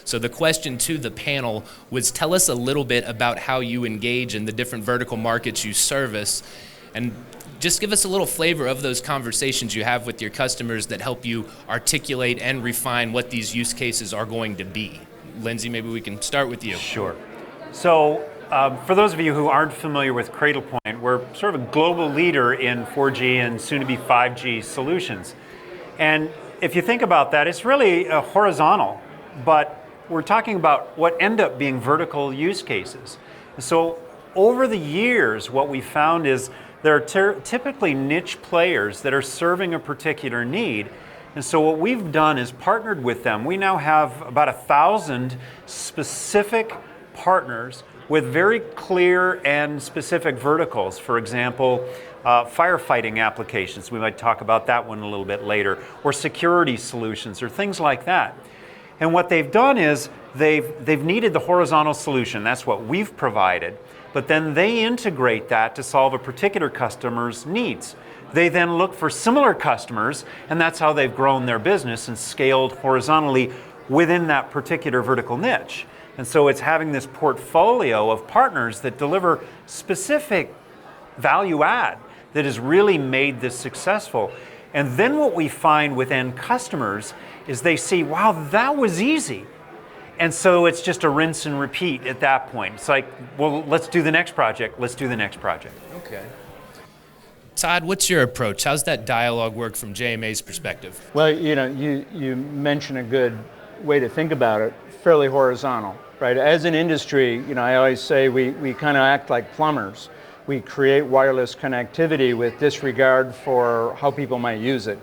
So the question to the panel was, tell us a little bit about how you engage in the different vertical markets you service, and just give us a little flavor of those conversations you have with your customers that help you articulate and refine what these use cases are going to be. Lindsay, maybe we can start with you. Sure. So for those of you who aren't familiar with Cradlepoint, we're sort of a global leader in 4G and soon to be 5G solutions. And if you think about that, it's really horizontal, but we're talking about what end up being vertical use cases. So over the years, what we found is there are typically niche players that are serving a particular need. And so what we've done is partnered with them. We now have about 1,000 specific partners with very clear and specific verticals. For example, firefighting applications, we might talk about that one a little bit later, or security solutions, or things like that. And what they've done is they've needed the horizontal solution, that's what we've provided, but then they integrate that to solve a particular customer's needs. They then look for similar customers, and that's how they've grown their business and scaled horizontally within that particular vertical niche. And so it's having this portfolio of partners that deliver specific value add that has really made this successful. And then what we find with end customers is they see, wow, that was easy. And so it's just a rinse and repeat at that point. It's like, well, let's do the next project, let's do the next project. Okay. Todd, what's your approach? How's that dialogue work from JMA's perspective? Well, you mentioned a good way to think about it, fairly horizontal, right? As an industry, I always say we kind of act like plumbers. We create wireless connectivity with disregard for how people might use it.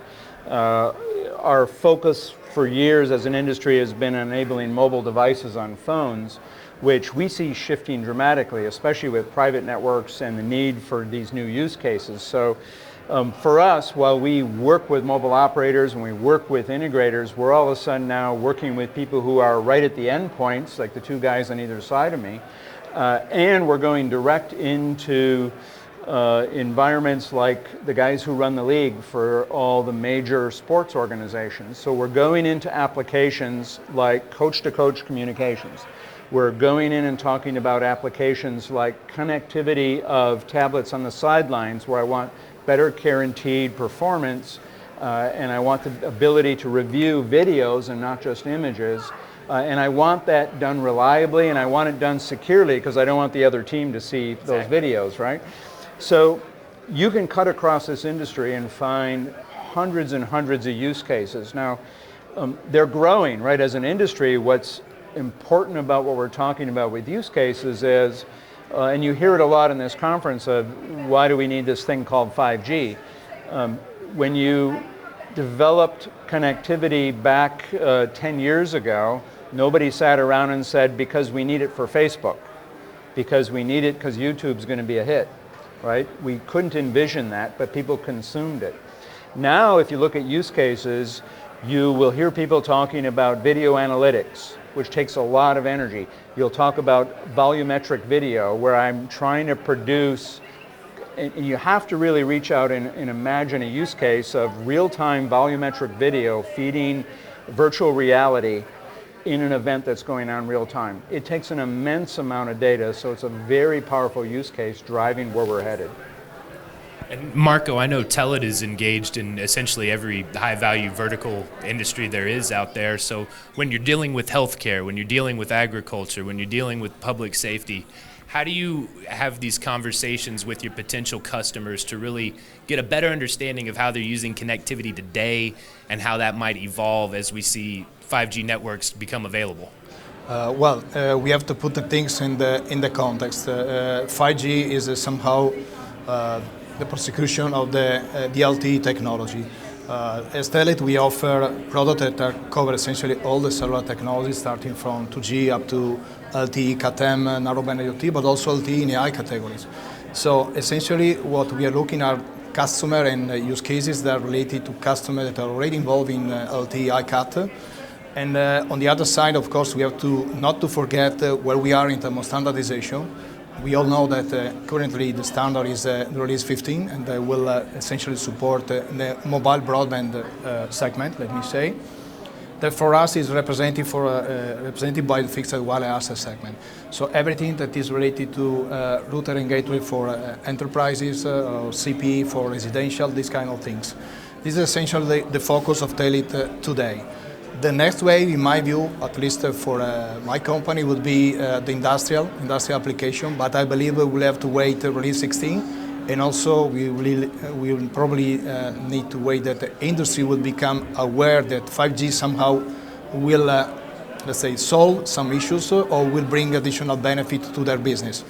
Our focus for years as an industry has been enabling mobile devices on phones, which we see shifting dramatically, especially with private networks and the need for these new use cases. So for us, while we work with mobile operators and we work with integrators, we're all of a sudden now working with people who are right at the endpoints, like the two guys on either side of me, and we're going direct into environments like the guys who run the league for all the major sports organizations. So we're going into applications like coach-to-coach communications. We're going in and talking about applications like connectivity of tablets on the sidelines, where I want better guaranteed performance, and I want the ability to review videos and not just images. And I want that done reliably, and I want it done securely, because I don't want the other team to see those videos, right? So you can cut across this industry and find hundreds and hundreds of use cases. Now, they're growing, right? As an industry, what's important about what we're talking about with use cases is, and you hear it a lot in this conference, of why do we need this thing called 5G? When you developed connectivity back 10 years ago, nobody sat around and said, because we need it for Facebook, because we need it because YouTube's going to be a hit, right? We couldn't envision that, but people consumed it. Now, if you look at use cases, you will hear people talking about video analytics, which takes a lot of energy. You'll talk about volumetric video, where I'm trying to produce, and you have to really reach out and imagine a use case of real-time volumetric video feeding virtual reality in an event that's going on real time. It takes an immense amount of data, so it's a very powerful use case driving where we're headed. And Marco, I know Telit is engaged in essentially every high-value vertical industry there is out there. So when you're dealing with healthcare, when you're dealing with agriculture, when you're dealing with public safety, how do you have these conversations with your potential customers to really get a better understanding of how they're using connectivity today and how that might evolve as we see 5G networks become available? We have to put the things in the context. 5G is somehow the prosecution of the LTE technology. As Telit, we offer products that cover essentially all the cellular technologies, starting from 2G up to LTE, CAT-M, narrowband IoT, but also LTE in AI categories. So essentially what we are looking at customer and use cases that are related to customers that are already involved in LTE ICAT. And on the other side, of course, we have to not to forget where we are in terms of standardization. We all know that currently the standard is release 15, and will essentially support the mobile broadband segment, let me say. that for us is represented by the fixed wireless access segment. So everything that is related to router and gateway for enterprises, CPE for residential, these kind of things. This is essentially the focus of Telit today. The next wave, in my view, at least for my company, would be the industrial application, but I believe we will have to wait till release 16. And also, we will probably need to wait that the industry will become aware that 5G somehow will, let's say, solve some issues or will bring additional benefit to their business.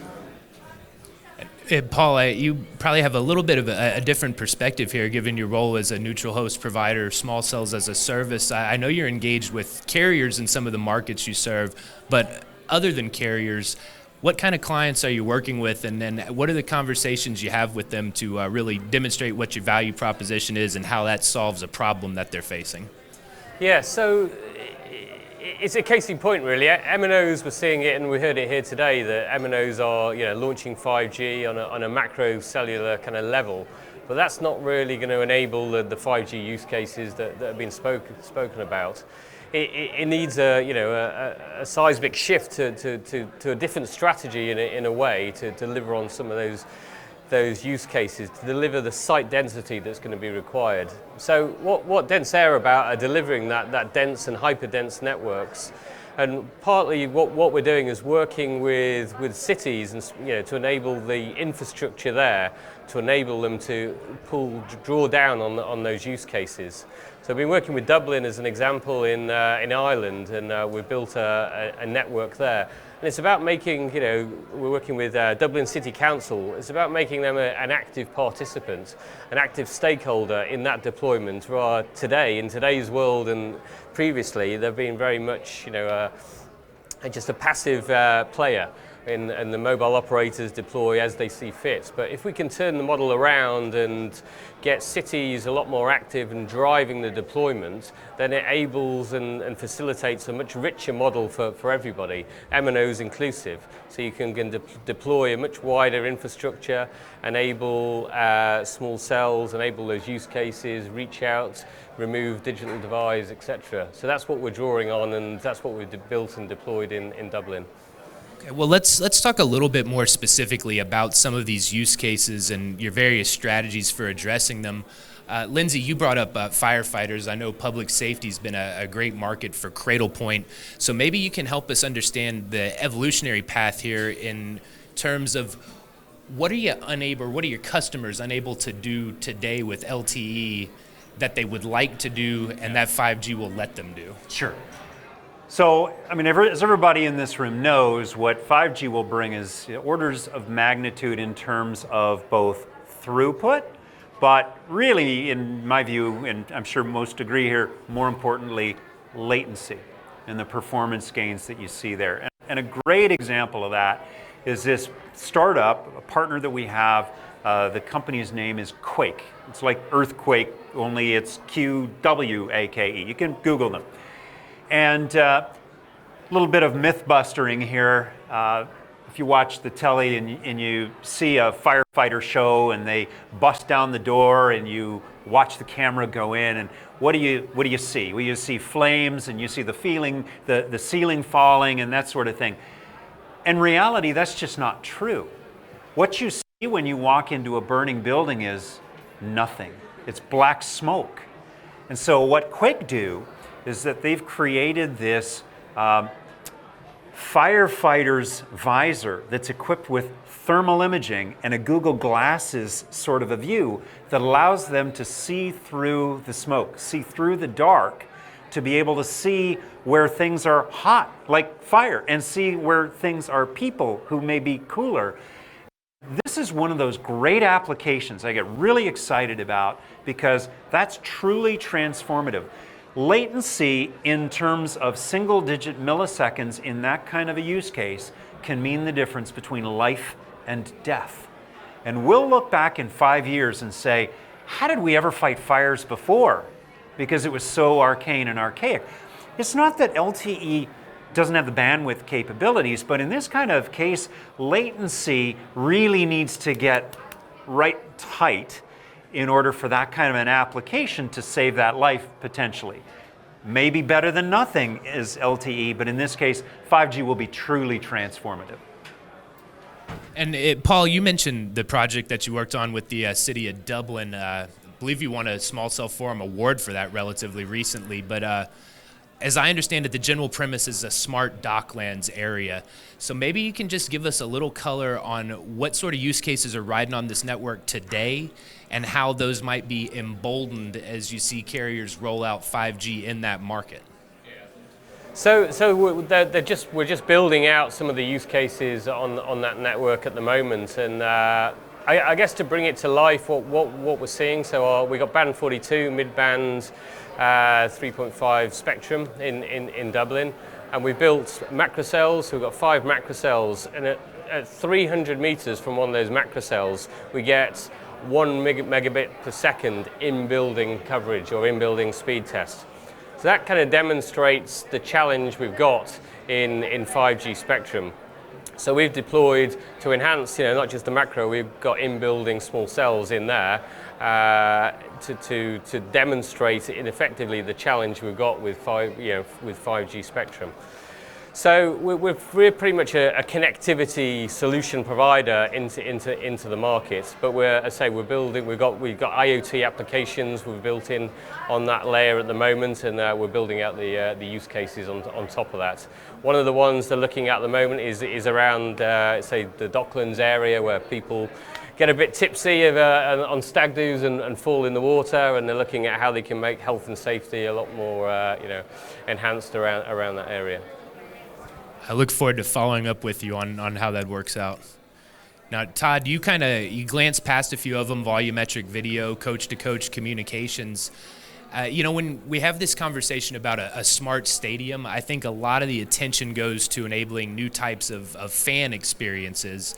Paul, you probably have a little bit of a different perspective here, given your role as a neutral host provider, small cells as a service. I know you're engaged with carriers in some of the markets you serve, but other than carriers, what kind of clients are you working with, and then what are the conversations you have with them to really demonstrate what your value proposition is and how that solves a problem that they're facing? Yeah, so it's a case in point, really. MNOs, we're seeing it, and we heard it here today, that MNOs are launching 5G on a macro cellular kind of level, but that's not really going to enable the 5G use cases that have been spoken about. It needs a seismic shift to a different strategy in a way to deliver on some of those use cases, to deliver the site density that's going to be required. So what Dense Air about are delivering that dense and hyper-dense networks. And partly what we're doing is working with cities and to enable the infrastructure there, to enable them to draw down on those use cases. So I've been working with Dublin as an example in Ireland, and we've built a network there. And it's about making, we're working with Dublin City Council, it's about making them an active participant, an active stakeholder in that deployment. Today, in today's world and previously, they've been very much, just a passive player. And the mobile operators deploy as they see fit. But if we can turn the model around and get cities a lot more active and driving the deployment, then it enables and facilitates a much richer model for everybody, MNOs inclusive. So you can deploy a much wider infrastructure, enable small cells, enable those use cases, reach out, remove digital divides, etc. So that's what we're drawing on, and that's what we've built and deployed in Dublin. Well, let's talk a little bit more specifically about some of these use cases and your various strategies for addressing them. Lindsay, you brought up firefighters. I know public safety's been a great market for Cradlepoint, so maybe you can help us understand the evolutionary path here in terms of what are your customers unable to do today with LTE that they would like to do and that 5G will let them do? Sure. So, as everybody in this room knows, what 5G will bring is orders of magnitude in terms of both throughput, but really, in my view, and I'm sure most agree here, more importantly, latency and the performance gains that you see there. And a great example of that is this startup, a partner that we have. The company's name is Quake. It's like earthquake, only it's QWAKE. You can Google them. And a little bit of myth busting here. If you watch the telly and you see a firefighter show and they bust down the door and you watch the camera go in, and what do you see? Well, you see flames and you see the ceiling falling and that sort of thing. In reality, that's just not true. What you see when you walk into a burning building is nothing. It's black smoke. And so what Quake do is that they've created this firefighter's visor that's equipped with thermal imaging and a Google Glasses sort of a view that allows them to see through the smoke, see through the dark, to be able to see where things are hot, like fire, and see where things are people who may be cooler. This is one of those great applications I get really excited about because that's truly transformative. Latency in terms of single-digit milliseconds in that kind of a use case can mean the difference between life and death. And we'll look back in 5 years and say, how did we ever fight fires before? Because it was so arcane and archaic. It's not that LTE doesn't have the bandwidth capabilities, but in this kind of case, latency really needs to get right tight in order for that kind of an application to save that life potentially. maybe better than nothing is LTE, but in this case, 5G will be truly transformative. And Paul, you mentioned the project that you worked on with the city of Dublin. I believe you won a Small Cell Forum award for that relatively recently, but as I understand it, the general premise is a smart Docklands area. So maybe you can just give us a little color on what sort of use cases are riding on this network today and how those might be emboldened as you see carriers roll out 5G in that market. So we're just building out some of the use cases on that network at the moment, and I guess to bring it to life, what we're seeing. So we got band 42 mid-band 3.5 spectrum in Dublin, and we built macro cells. So we've got 5 macro cells, and at 300 meters from one of those macro cells, we get 1 megabit per second in-building coverage or in-building speed test. So that kind of demonstrates the challenge we've got in 5G spectrum. So we've deployed to enhance, not just the macro, we've got in-building small cells in there to demonstrate effectively the challenge we've got with 5G spectrum. So we're pretty much a connectivity solution provider into the market. But we've got IoT applications we've built in on that layer at the moment, and we're building out the use cases on top of that. One of the ones they're looking at the moment is around say the Docklands area, where people get a bit tipsy on stag doos and fall in the water, and they're looking at how they can make health and safety a lot more enhanced around that area. I look forward to following up with you on how that works out. Now, Todd, you glanced past a few of them: volumetric video, coach-to-coach communications. When we have this conversation about a smart stadium, I think a lot of the attention goes to enabling new types of fan experiences.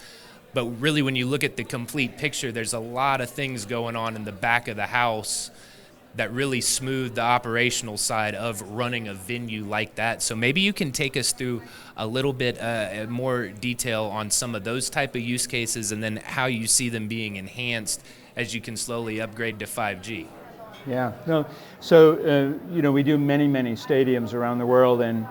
But really, when you look at the complete picture, there's a lot of things going on in the back of the house that really smooth the operational side of running a venue like that. So maybe you can take us through a little bit more detail on some of those type of use cases, and then how you see them being enhanced as you can slowly upgrade to 5G. Yeah, no. So we do many stadiums around the world, and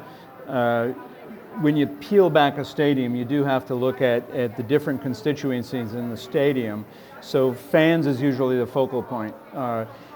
when you peel back a stadium, you do have to look at the different constituencies in the stadium. So fans is usually the focal point.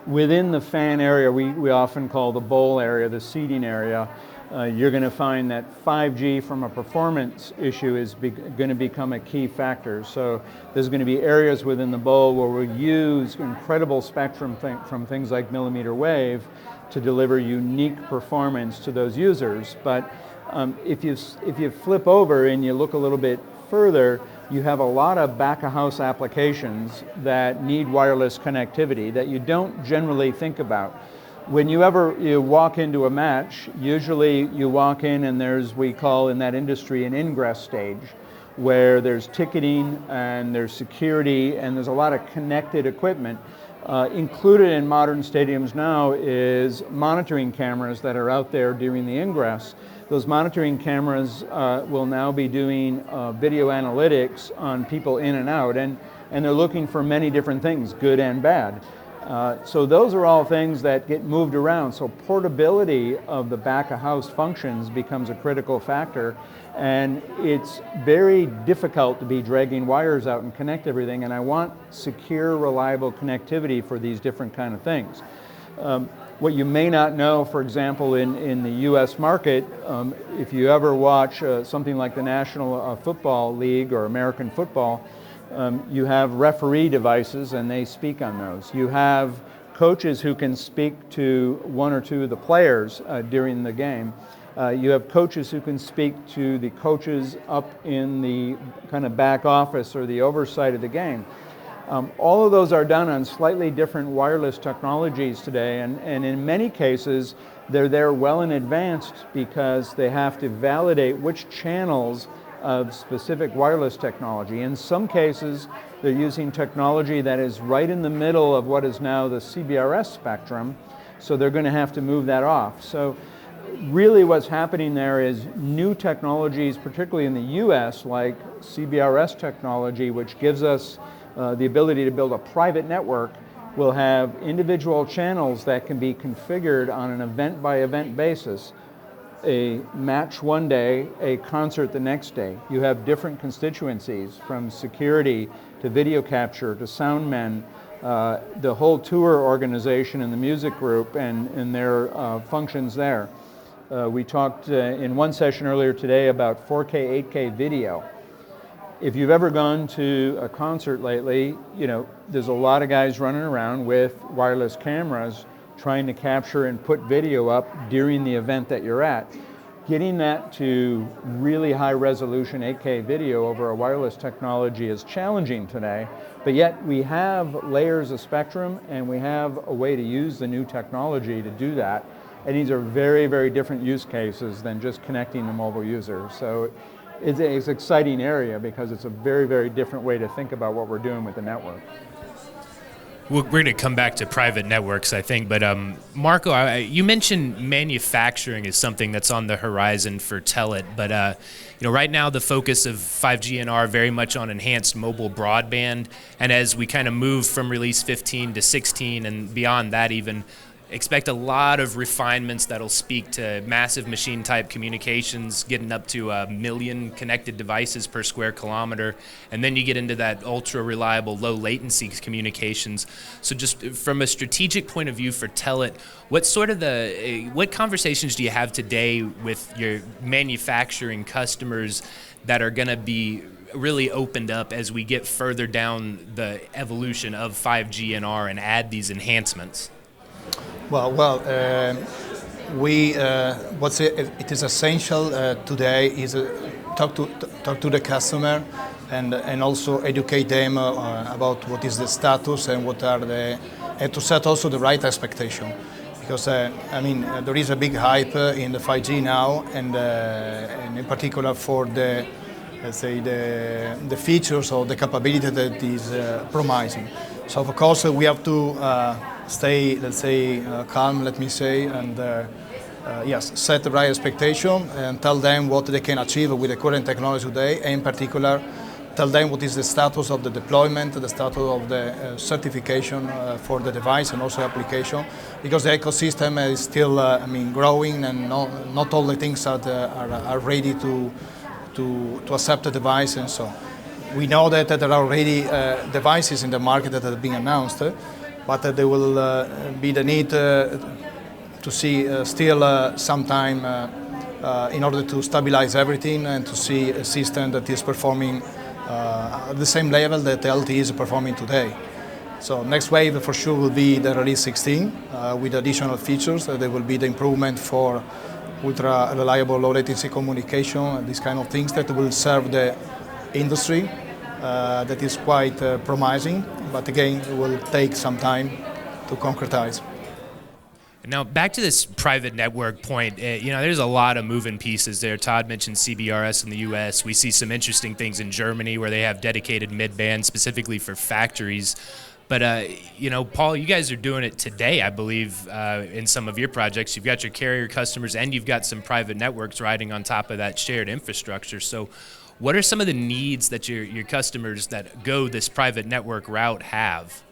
Within the fan area, we often call the bowl area, the seating area. You're going to find that 5G from a performance issue is going to become a key factor. So there's going to be areas within the bowl where we use incredible spectrum from things like millimeter wave to deliver unique performance to those users. But if you flip over and you look a little bit further, you have a lot of back-of-house applications that need wireless connectivity that you don't generally think about. When you walk into a match, usually you walk in and there's, we call in that industry, an ingress stage, where there's ticketing and there's security and there's a lot of connected equipment. Included in modern stadiums now is monitoring cameras that are out there during the ingress. Those monitoring cameras will now be doing video analytics on people in and out, and they're looking for many different things, good and bad. So those are all things that get moved around. So portability of the back-of-house functions becomes a critical factor, and it's very difficult to be dragging wires out and connect everything, and I want secure, reliable connectivity for these different kind of things. What you may not know, for example, in the US market, if you ever watch something like the National Football League or American football, you have referee devices and they speak on those. You have coaches who can speak to one or two of the players during the game. You have coaches who can speak to the coaches up in the kind of back office or the oversight of the game. All of those are done on slightly different wireless technologies today, and in many cases they're there well in advance because they have to validate which channels of specific wireless technology. In some cases they're using technology that is right in the middle of what is now the CBRS spectrum, so they're going to have to move that off. So really what's happening there is new technologies, particularly in the US, like CBRS technology, which gives us the ability to build a private network, will have individual channels that can be configured on an event-by-event basis. A match one day, a concert the next day. You have different constituencies, from security to video capture to sound men, the whole tour organization and the music group and their functions there. We talked in one session earlier today about 4K, 8K video. If you've ever gone to a concert lately, you know, there's a lot of guys running around with wireless cameras trying to capture and put video up during the event that you're at. Getting that to really high resolution 8K video over a wireless technology is challenging today, but yet we have layers of spectrum and we have a way to use the new technology to do that. And these are very, very different use cases than just connecting the mobile user. So it's an exciting area because it's a very, very different way to think about what we're doing with the network. We're going to come back to private networks, I think, but Marco, you mentioned manufacturing is something that's on the horizon for Telit, but you know, right now the focus of 5G NR very much on enhanced mobile broadband, and as we kind of move from release 15 to 16 and beyond that even, expect a lot of refinements that'll speak to massive machine type communications, getting up to 1 million connected devices per square kilometer. And then you get into that ultra reliable, low latency communications. So just from a strategic point of view for Telit, what conversations do you have today with your manufacturing customers that are going to be really opened up as we get further down the evolution of 5G NR and add these enhancements? It is essential today is talk to the customer and also educate them about what is the status and and to set also the right expectation, because there is a big hype in the 5G now, and in particular for the, let's say, the features or the capability that is promising. So of course we have to stay, let's say, calm, let me say, and yes, set the right expectation and tell them what they can achieve with the current technology today, and in particular tell them what is the status of the deployment, the status of the certification for the device and also application, because the ecosystem is still growing, and not all the things are ready to accept the device. And so we know that there are already devices in the market that have been announced, but there will be the need to see still some time in order to stabilize everything and to see a system that is performing at the same level that LTE is performing today. So next wave for sure will be the release 16 with additional features. There will be the improvement for ultra reliable low latency communication, these kind of things that will serve the industry. That is quite promising, but again, it will take some time to concretize. Now, back to this private network point, you know, there's a lot of moving pieces there. Todd mentioned CBRS in the U.S. We see some interesting things in Germany where they have dedicated mid-band specifically for factories. But, you know, Paul, you guys are doing it today, I believe, in some of your projects. You've got your carrier customers and you've got some private networks riding on top of that shared infrastructure. So what are some of the needs that your customers that go this private network route have?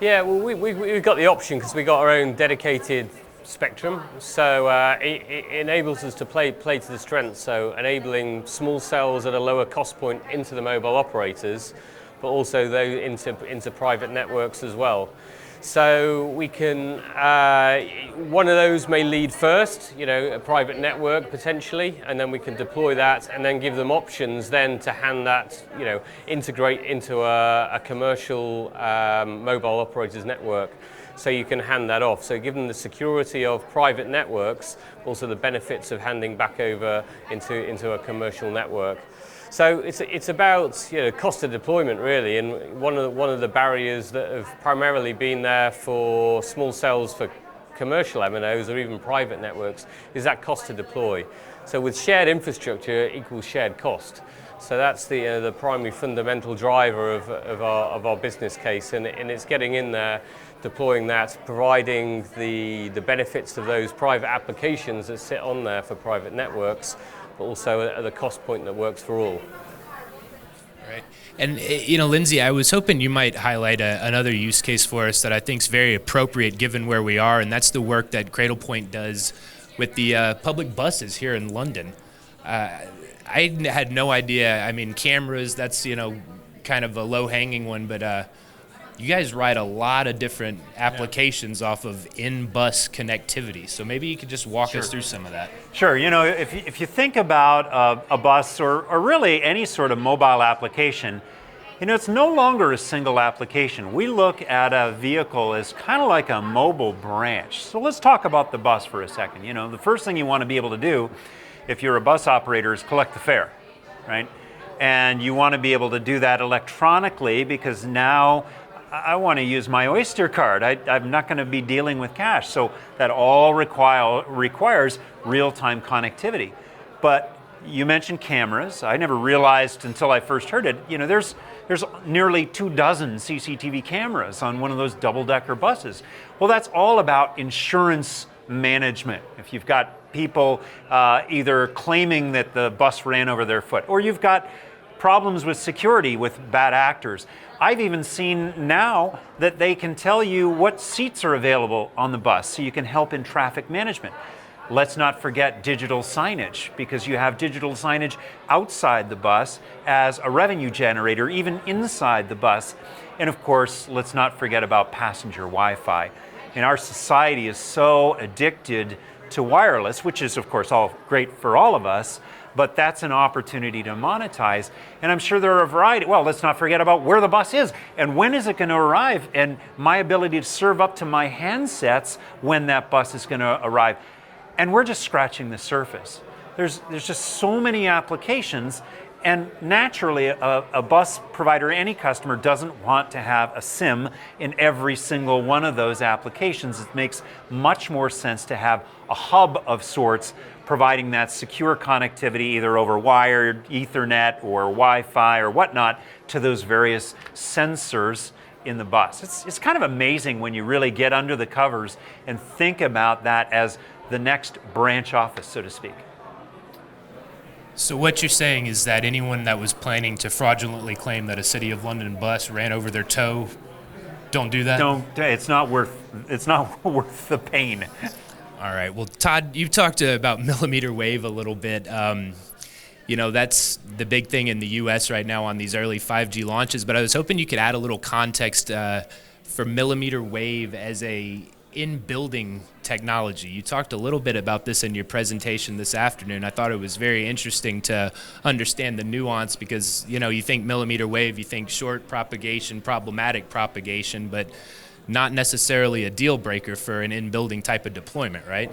Yeah, well, we've got the option because we've got our own dedicated spectrum. So it enables us to play to the strengths, so enabling small cells at a lower cost point into the mobile operators, but also into private networks as well. So we can, one of those may lead first, you know, a private network potentially, and then we can deploy that and then give them options then to hand that, you know, integrate into a commercial mobile operator's network. So you can hand that off. So give them the security of private networks, also the benefits of handing back over into a commercial network. So it's about, you know, cost of deployment really, and one of the barriers that have primarily been there for small cells for commercial MNOs or even private networks is that cost to deploy. So with shared infrastructure equals shared cost. So that's the primary fundamental driver of our business case, and it's getting in there, deploying that, providing the benefits of those private applications that sit on there for private networks, but also at the cost point that works for all. Right. And, Lindsay, I was hoping you might highlight another use case for us that I think is very appropriate given where we are, and that's the work that Cradlepoint does with the public buses here in London. I had no idea. I mean, cameras, that's, kind of a low-hanging one, but you guys write a lot of different applications off of in-bus connectivity. So maybe you could just walk us through some of that. Sure. If you think about a bus or really any sort of mobile application, it's no longer a single application. We look at a vehicle as kind of like a mobile branch. So let's talk about the bus for a second. The first thing you want to be able to do if you're a bus operator is collect the fare, right? And you want to be able to do that electronically because now I want to use my Oyster card. I'm not going to be dealing with cash. So that all requires real-time connectivity. But you mentioned cameras. I never realized until I first heard it, there's nearly 24 CCTV cameras on one of those double-decker buses. Well, that's all about insurance management. If you've got people either claiming that the bus ran over their foot, or you've got problems with security with bad actors. I've even seen now that they can tell you what seats are available on the bus so you can help in traffic management. Let's not forget digital signage, because you have digital signage outside the bus as a revenue generator, even inside the bus. And of course, let's not forget about passenger Wi-Fi. And our society is so addicted to wireless, which is of course all great for all of us, but that's an opportunity to monetize. And I'm sure there are a variety. Well, let's not forget about where the bus is and when is it going to arrive, and my ability to serve up to my handsets when that bus is going to arrive. And we're just scratching the surface. There's just so many applications, and naturally a bus provider, any customer, doesn't want to have a SIM in every single one of those applications. It makes much more sense to have a hub of sorts providing that secure connectivity either over wired, Ethernet, or Wi-Fi or whatnot to those various sensors in the bus. It's kind of amazing when you really get under the covers and think about that as the next branch office, so to speak. So what you're saying is that anyone that was planning to fraudulently claim that a City of London bus ran over their toe, don't do that? Don't. It's not worth the pain. All right. Well, Todd, you talked about millimeter wave a little bit. That's the big thing in the U.S. right now on these early 5G launches. But I was hoping you could add a little context for millimeter wave as a in-building technology. You talked a little bit about this in your presentation this afternoon. I thought it was very interesting to understand the nuance because, you think millimeter wave, you think short propagation, problematic propagation, but not necessarily a deal breaker for an in-building type of deployment, right?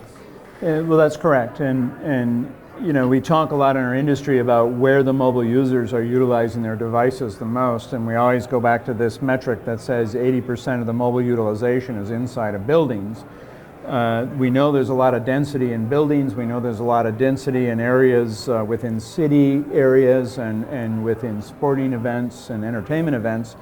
Well, that's correct. And we talk a lot in our industry about where the mobile users are utilizing their devices the most, and we always go back to this metric that says 80% of the mobile utilization is inside of buildings. We know there's a lot of density in buildings. We know there's a lot of density in areas within city areas and within sporting events and entertainment events.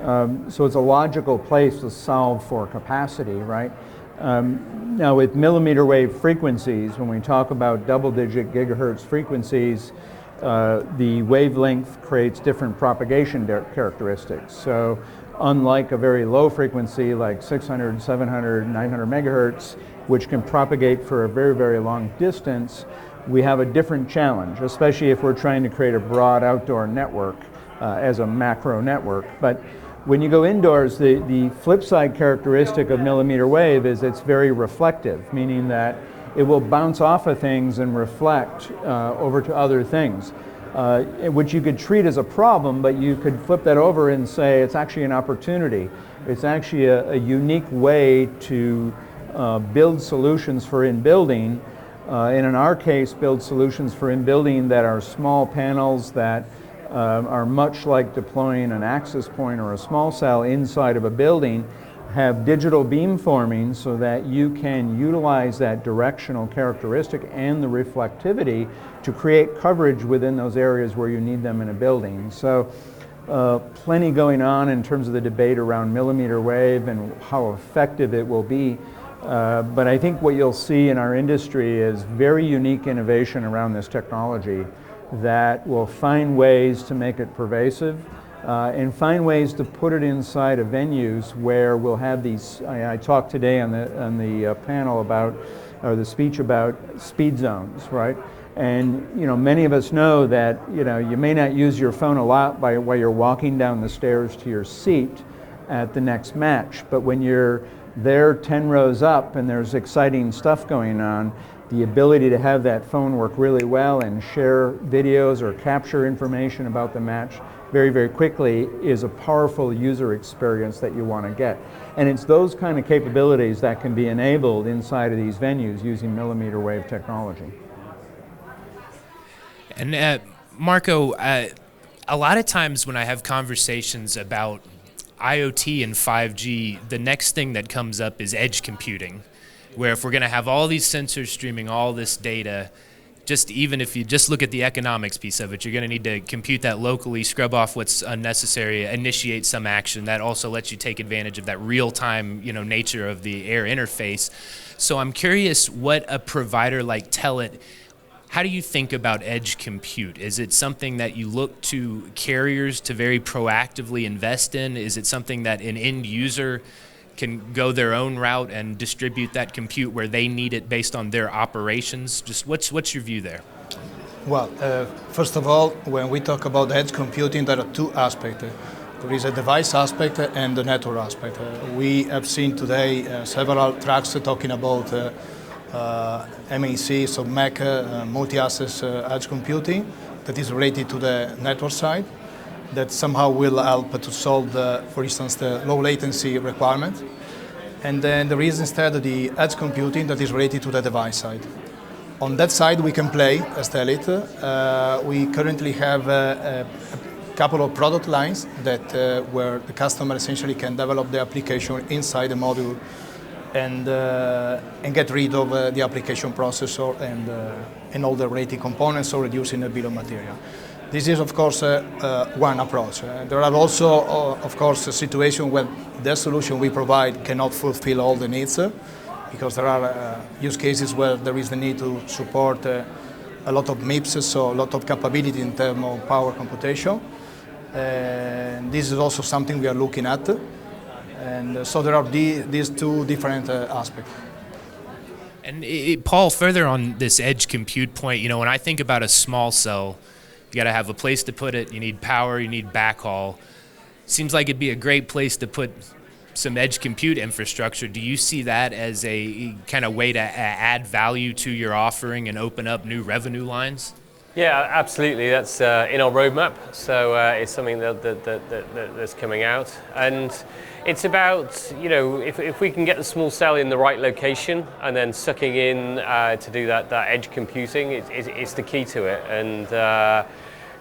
So it's a logical place to solve for capacity, right? Now with millimeter wave frequencies, when we talk about double-digit gigahertz frequencies, the wavelength creates different propagation characteristics. So unlike a very low frequency like 600, 700, 900 megahertz, which can propagate for a very, very long distance, we have a different challenge, especially if we're trying to create a broad outdoor network as a macro network. But when you go indoors, the flip side characteristic of millimeter wave is it's very reflective, meaning that it will bounce off of things and reflect over to other things, which you could treat as a problem, but you could flip that over and say it's actually an opportunity. It's actually a unique way to build solutions for in-building, and in our case, build solutions for in-building that are small panels that are much like deploying an access point or a small cell inside of a building, have digital beamforming so that you can utilize that directional characteristic and the reflectivity to create coverage within those areas where you need them in a building. So plenty going on in terms of the debate around millimeter wave and how effective it will be. But I think what you'll see in our industry is very unique innovation around this technology. that will find ways to make it pervasive and find ways to put it inside of venues where we'll have these. I talked today on the panel about, or the speech about speed zones, right? And many of us know that you may not use your phone a lot while you're walking down the stairs to your seat at the next match, but when you're there 10 rows up and there's exciting stuff going on, the ability to have that phone work really well and share videos or capture information about the match very, very quickly is a powerful user experience that you want to get. And it's those kind of capabilities that can be enabled inside of these venues using millimeter wave technology. And Marco, a lot of times when I have conversations about IoT and 5G, the next thing that comes up is edge computing, where if we're going to have all these sensors streaming all this data, even if you just look at the economics piece of it, you're going to need to compute that locally, scrub off what's unnecessary, initiate some action. That also lets you take advantage of that real-time, nature of the air interface. So I'm curious what a provider like Telit, how do you think about edge compute? Is it something that you look to carriers to very proactively invest in? Is it something that an end user can go their own route and distribute that compute where they need it based on their operations? Just what's your view there? Well, first of all, when we talk about edge computing, there are two aspects. There is a device aspect and the network aspect. We have seen today several tracks talking about MAC, so MAC, multi-access edge computing, that is related to the network side, that somehow will help to solve, for instance, the low latency requirement. And then there is instead the edge computing that is related to the device side. On that side, we can play as Telit. We currently have a couple of product lines that where the customer essentially can develop the application inside the module and get rid of the application processor and all the related components, or reducing the bill of material. This is, of course, one approach. There are also, of course, a situation where the solution we provide cannot fulfill all the needs, because there are use cases where there is the need to support a lot of MIPS, so a lot of capability in terms of power computation. And this is also something we are looking at. And so there are these two different aspects. And Paul, further on this edge compute point, when I think about a small cell, you got to have a place to put it, you need power, you need backhaul. Seems like it'd be a great place to put some edge compute infrastructure. Do you see that as a kind of way to add value to your offering and open up new revenue lines? Yeah, absolutely. That's in our roadmap. So it's something that's coming out. And it's about, if we can get the small cell in the right location and then sucking in to do that edge computing, it's the key to it. And,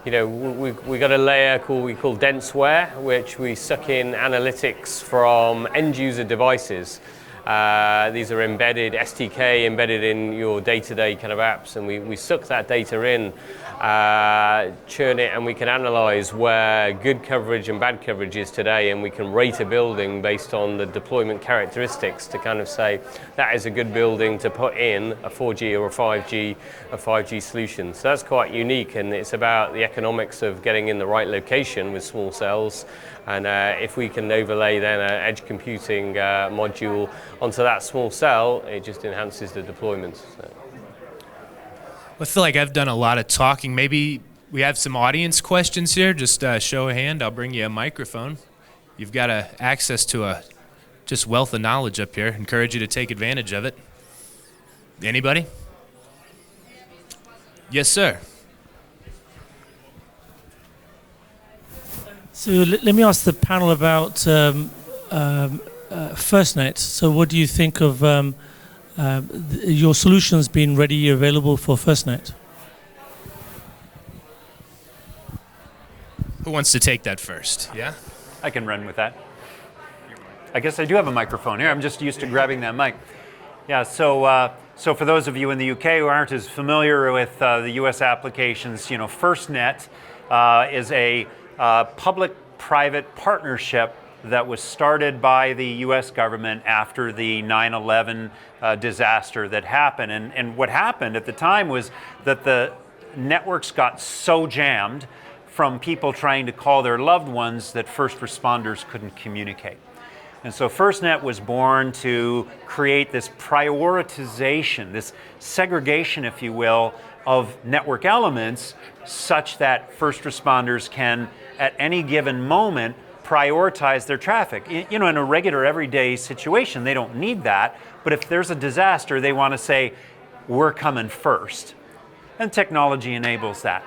we got a layer we call denseware, which we suck in analytics from end user devices. These are embedded, SDK embedded in your day-to-day kind of apps, and we suck that data in, churn it, and we can analyze where good coverage and bad coverage is today, and we can rate a building based on the deployment characteristics to kind of say that is a good building to put in a 4G or a 5G solution. So that's quite unique, and it's about the economics of getting in the right location with small cells. And if we can overlay then an edge computing module onto that small cell, it just enhances the deployments. So. I feel like I've done a lot of talking. Maybe we have some audience questions here. Just show a hand. I'll bring you a microphone. You've got access to a just wealth of knowledge up here. Encourage you to take advantage of it. Anybody? Yes, sir. So let me ask the panel about FirstNet. So what do you think of your solutions being ready, available for FirstNet? Who wants to take that first? Yeah? I can run with that. I guess I do have a microphone here. I'm just used to grabbing that mic. Yeah, so for those of you in the UK who aren't as familiar with the US applications, FirstNet is a public-private partnership that was started by the US government after the 9/11 disaster that happened. And what happened at the time was that the networks got so jammed from people trying to call their loved ones that first responders couldn't communicate. And so FirstNet was born to create this prioritization, this segregation, if you will, of network elements such that first responders can, at any given moment, prioritize their traffic. You know, in a regular everyday situation, they don't need that, but if there's a disaster, they want to say, we're coming first. And technology enables that.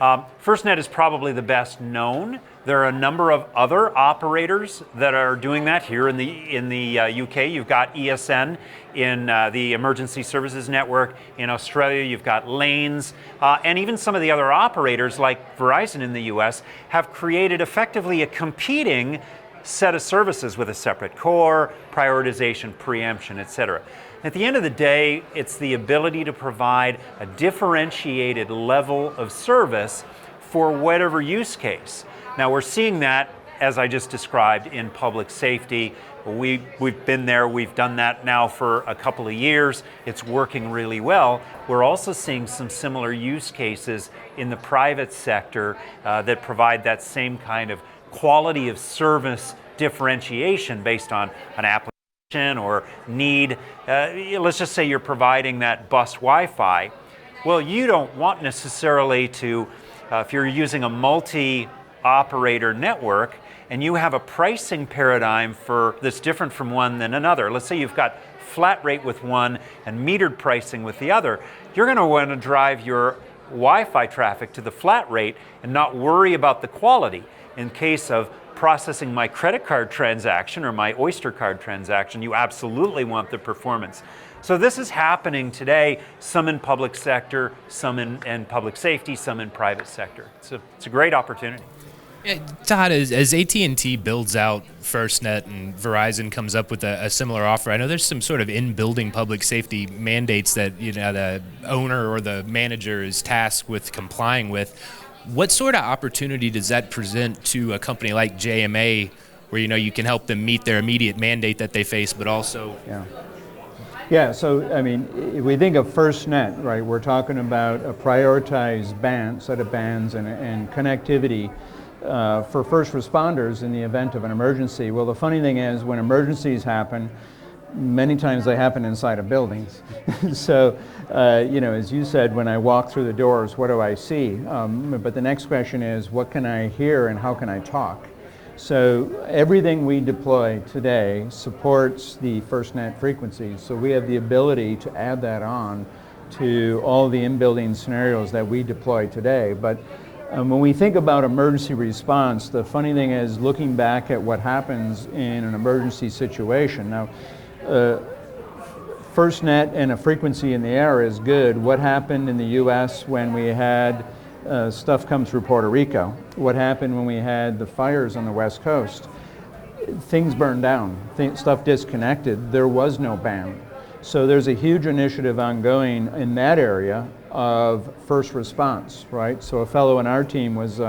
FirstNet is probably the best known. There are a number of other operators that are doing that here in the UK. You've got ESN in the Emergency Services Network. In Australia, you've got Lanes. And even some of the other operators like Verizon in the US have created effectively a competing set of services with a separate core, prioritization, preemption, etc. At the end of the day, it's the ability to provide a differentiated level of service for whatever use case. Now we're seeing that, as I just described, in public safety. We've been there, we've done that now for a couple of years. It's working really well. We're also seeing some similar use cases in the private sector that provide that same kind of quality of service differentiation based on an application or need. Let's just say you're providing that bus Wi-Fi. Well, you don't want necessarily to, if you're using a multi-operator network and you have a pricing paradigm that's different from one than another. Let's say you've got flat rate with one and metered pricing with the other. You're going to want to drive your Wi-Fi traffic to the flat rate and not worry about the quality. In case of processing my credit card transaction or my Oyster card transaction, you absolutely want the performance. So this is happening today, some in public sector, some in public safety, some in private sector. It's a great opportunity. Yeah, Todd, as AT&T builds out FirstNet and Verizon comes up with a similar offer, I know there's some sort of in-building public safety mandates that the owner or the manager is tasked with complying with. What sort of opportunity does that present to a company like JMA where you can help them meet their immediate mandate that they face, but also... Yeah, so I mean, if we think of FirstNet, right, we're talking about a prioritized set of bands and connectivity for first responders in the event of an emergency. Well, the funny thing is, when emergencies happen, many times they happen inside of buildings. So, as you said, when I walk through the doors, what do I see? But the next question is, what can I hear and how can I talk? So everything we deploy today supports the FirstNet frequencies. So we have the ability to add that on to all the in-building scenarios that we deploy today. But when we think about emergency response, the funny thing is looking back at what happens in an emergency situation. Now, FirstNet and a frequency in the air is good. What happened in the US when we had stuff come through Puerto Rico? What happened when we had the fires on the West Coast? Things burned down, stuff disconnected. There was no band. So there's a huge initiative ongoing in that area of first response, right? So a fellow in our team was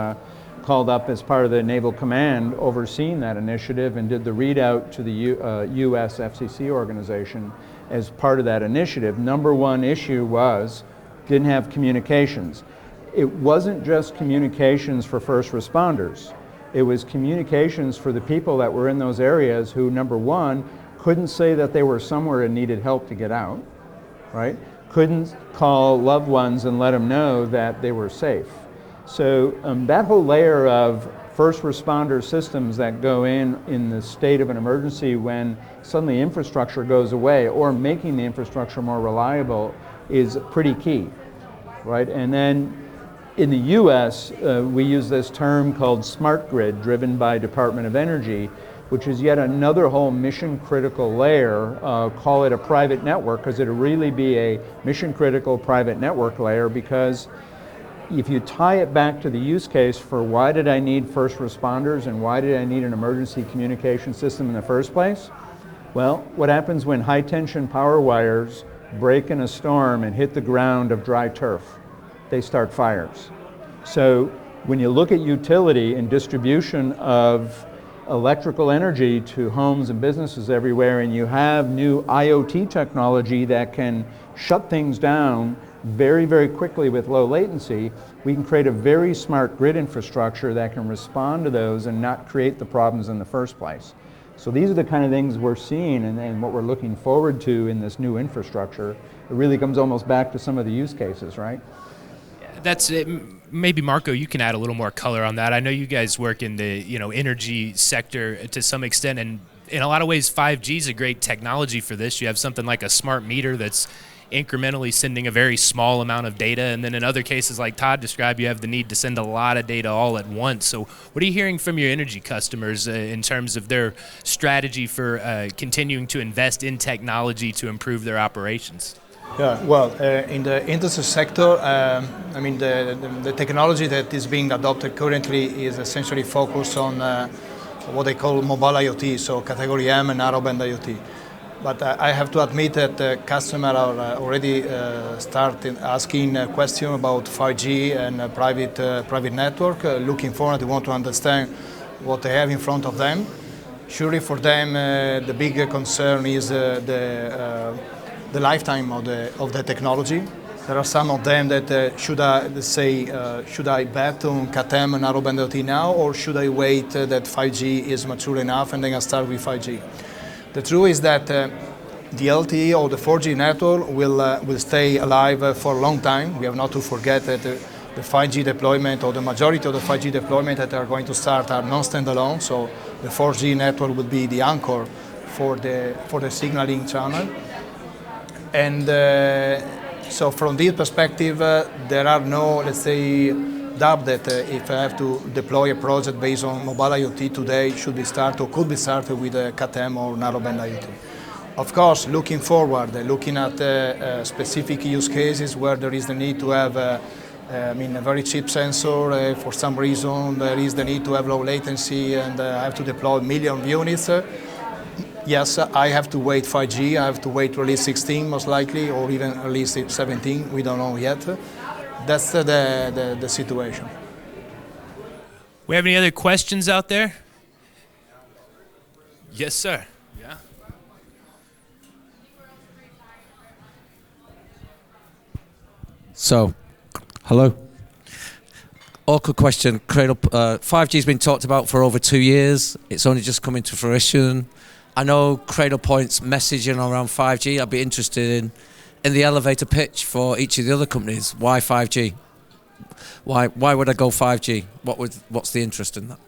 called up as part of the Naval Command overseeing that initiative and did the readout to the US FCC organization as part of that initiative. Number one issue was didn't have communications. It wasn't just communications for first responders. It was communications for the people that were in those areas who, number one, couldn't say that they were somewhere and needed help to get out, right? Couldn't call loved ones and let them know that they were safe. So that whole layer of first responder systems that go in the state of an emergency when suddenly infrastructure goes away, or making the infrastructure more reliable, is pretty key, right? And then in the US, we use this term called smart grid, driven by Department of Energy, which is yet another whole mission critical layer. Call it a private network, because it'll really be a mission critical private network layer, because if you tie it back to the use case for why did I need first responders and why did I need an emergency communication system in the first place? Well, what happens when high tension power wires break in a storm and hit the ground of dry turf? They start fires. So when you look at utility and distribution of electrical energy to homes and businesses everywhere, and you have new IoT technology that can shut things down very, very quickly with low latency, we can create a very smart grid infrastructure that can respond to those and not create the problems in the first place. So these are the kind of things we're seeing and what we're looking forward to in this new infrastructure. It really comes almost back to some of the use cases, right? That's it. Maybe Marco, you can add a little more color on that. I know you guys work in the energy sector to some extent, and in a lot of ways 5G is a great technology for this. You have something like a smart meter that's incrementally sending a very small amount of data, and then in other cases like Todd described, you have the need to send a lot of data all at once. So what are you hearing from your energy customers in terms of their strategy for continuing to invest in technology to improve their operations? Yeah, well, in the industry sector, I mean, the technology that is being adopted currently is essentially focused on what they call mobile IoT, so category M and narrowband IoT. But I have to admit that customers are already starting asking a question about 5G and private network, looking forward. They want to understand what they have in front of them. Surely for them, the big concern is the lifetime of the technology. There are some of them that should I bet on CAT-M and narrowband IoT now, or should I wait that 5G is mature enough and then I start with 5G? The truth is that the LTE or the 4G network will stay alive for a long time. We have not to forget that the 5G deployment, or the majority of the 5G deployment that are going to start, are non-standalone. So the 4G network will be the anchor for the signaling channel. And so from this perspective, there are no, let's say, doubt that if I have to deploy a project based on mobile IoT today, should be started or could be started with a CAT-M or narrowband IoT. Of course, looking forward, looking at specific use cases where there is the need to have a very cheap sensor, for some reason there is the need to have low latency and I have to deploy a million units. Yes, I have to wait 5G, I have to wait release 16 most likely, or even release 17, we don't know yet. That's the situation. We have any other questions out there? Yes, sir. Yeah. So, hello. Awkward question. 5G's been talked about for over 2 years. It's only just coming to fruition. I know Cradlepoint's messaging around 5G. I'd be interested in the elevator pitch for each of the other companies. Why 5G? Why would I go 5G? What's the interest in that?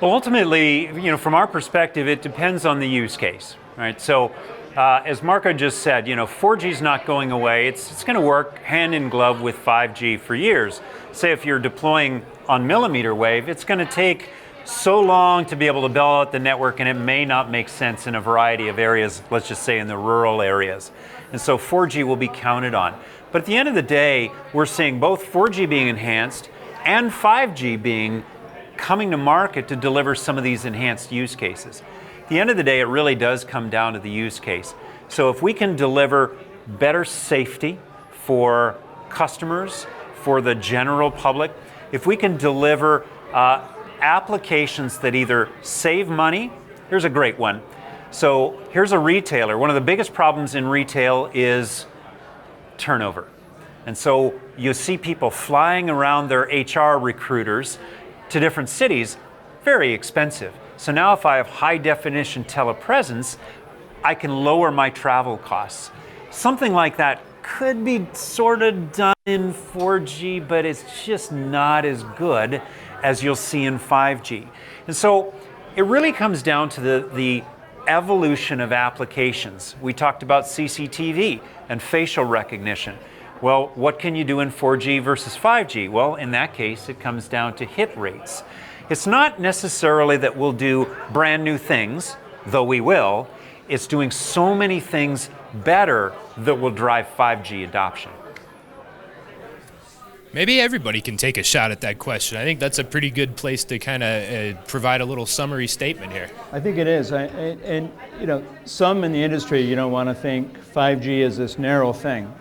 Well, ultimately, from our perspective, it depends on the use case, right? So, as Marco just said, 4G is not going away. It's going to work hand in glove with 5G for years. Say if you're deploying on millimeter wave, it's going to take so long to be able to build out the network, and it may not make sense in a variety of areas, let's just say in the rural areas. And so 4G will be counted on. But at the end of the day, we're seeing both 4G being enhanced and 5G coming to market to deliver some of these enhanced use cases. At the end of the day, it really does come down to the use case. So if we can deliver better safety for customers, for the general public, if we can deliver applications that either save money, here's a great one. So here's a retailer. One of the biggest problems in retail is turnover. And so you see people flying around their HR recruiters to different cities, very expensive. So now if I have high definition telepresence, I can lower my travel costs. Something like that could be sort of done in 4G, but it's just not as good as you'll see in 5G. And so it really comes down to the evolution of applications. We talked about CCTV and facial recognition. Well, what can you do in 4G versus 5G? Well, in that case, it comes down to hit rates. It's not necessarily that we'll do brand new things, though we will. It's doing so many things better that will drive 5G adoption. Maybe everybody can take a shot at that question. I think that's a pretty good place to kind of provide a little summary statement here. I think it is. And some in the industry, want to think 5G is this narrow thing.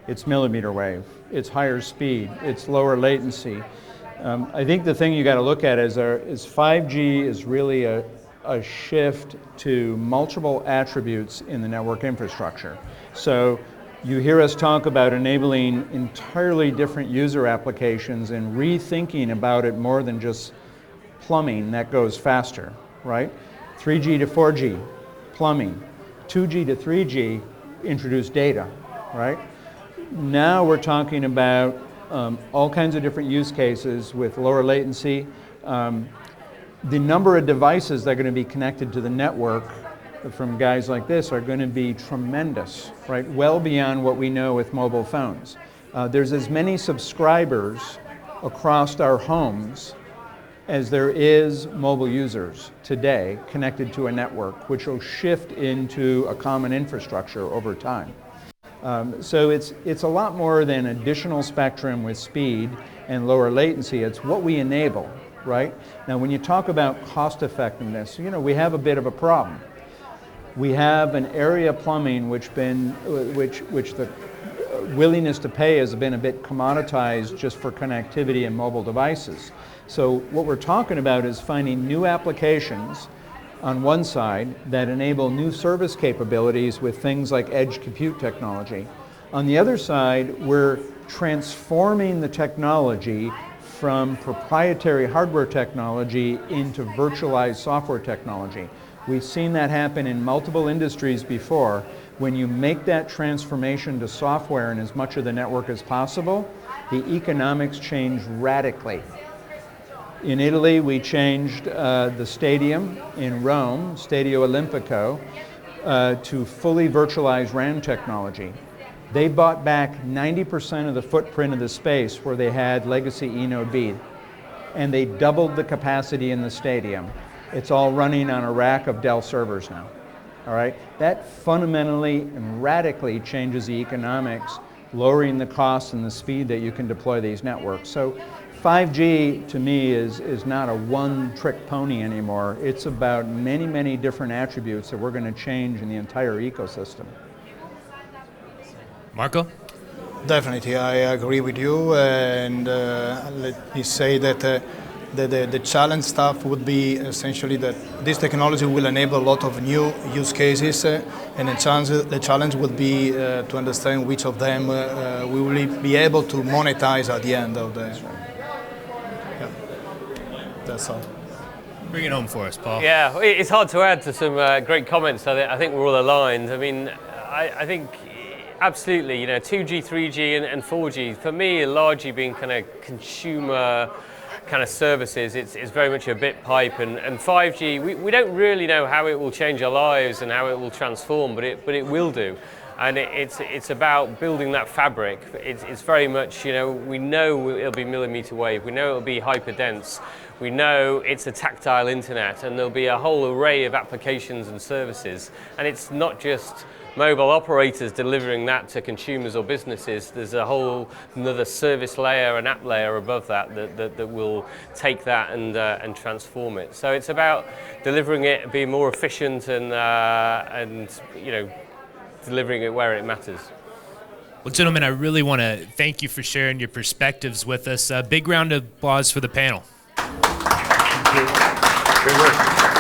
It's millimeter wave, it's higher speed, it's lower latency. I think the thing you got to look at is 5G is really a shift to multiple attributes in the network infrastructure. So You hear us talk about enabling entirely different user applications and rethinking about it more than just plumbing that goes faster, right? 3G to 4G, plumbing. 2G to 3G, introduce data, right? Now we're talking about all kinds of different use cases with lower latency. The number of devices that are going to be connected to the network from guys like this are going to be tremendous, right? Well beyond what we know with mobile phones. There's as many subscribers across our homes as there is mobile users today connected to a network, which will shift into a common infrastructure over time. So it's a lot more than additional spectrum with speed and lower latency. It's what we enable, right? Now, when you talk about cost effectiveness, you know, we have a bit of a problem. We have an area plumbing which the willingness to pay has been a bit commoditized just for connectivity and mobile devices. So what we're talking about is finding new applications on one side that enable new service capabilities with things like edge compute technology. On the other side, we're transforming the technology from proprietary hardware technology into virtualized software technology. We've seen that happen in multiple industries before. When you make that transformation to software in as much of the network as possible, the economics change radically. In Italy, we changed the stadium in Rome, Stadio Olimpico, to fully virtualized RAN technology. They bought back 90% of the footprint of the space where they had legacy eNode B, and they doubled the capacity in the stadium. It's all running on a rack of Dell servers now. All right? That fundamentally and radically changes the economics, lowering the cost and the speed that you can deploy these networks. So 5G to me is not a one-trick pony anymore. It's about many, many different attributes that we're going to change in the entire ecosystem. Marco? Definitely, I agree with you, and let me say that the challenge stuff would be essentially that this technology will enable a lot of new use cases, and the challenge would be to understand which of them we will be able to monetize at the end of the... Yeah, that's all. Bring it home for us, Paul. Yeah, it's hard to add to some great comments. I think we're all aligned. I mean, I think absolutely, you know, 2G, 3G and 4G, for me, largely being kind of consumer kind of services, it's very much a bit pipe, and 5G, we don't really know how it will change our lives and how it will transform, but it will do. And it's about building that fabric. It's very much, you know, we know it'll be millimeter wave, we know it'll be hyper dense, we know it's a tactile internet, and there'll be a whole array of applications and services. And it's not just mobile operators delivering that to consumers or businesses. There's a whole another service layer and app layer above that will take that and transform it. So it's about delivering it, being more efficient, and you know, delivering it where it matters. Well, gentlemen, I really want to thank you for sharing your perspectives with us. Big round of applause for the panel. Thank you. Great work.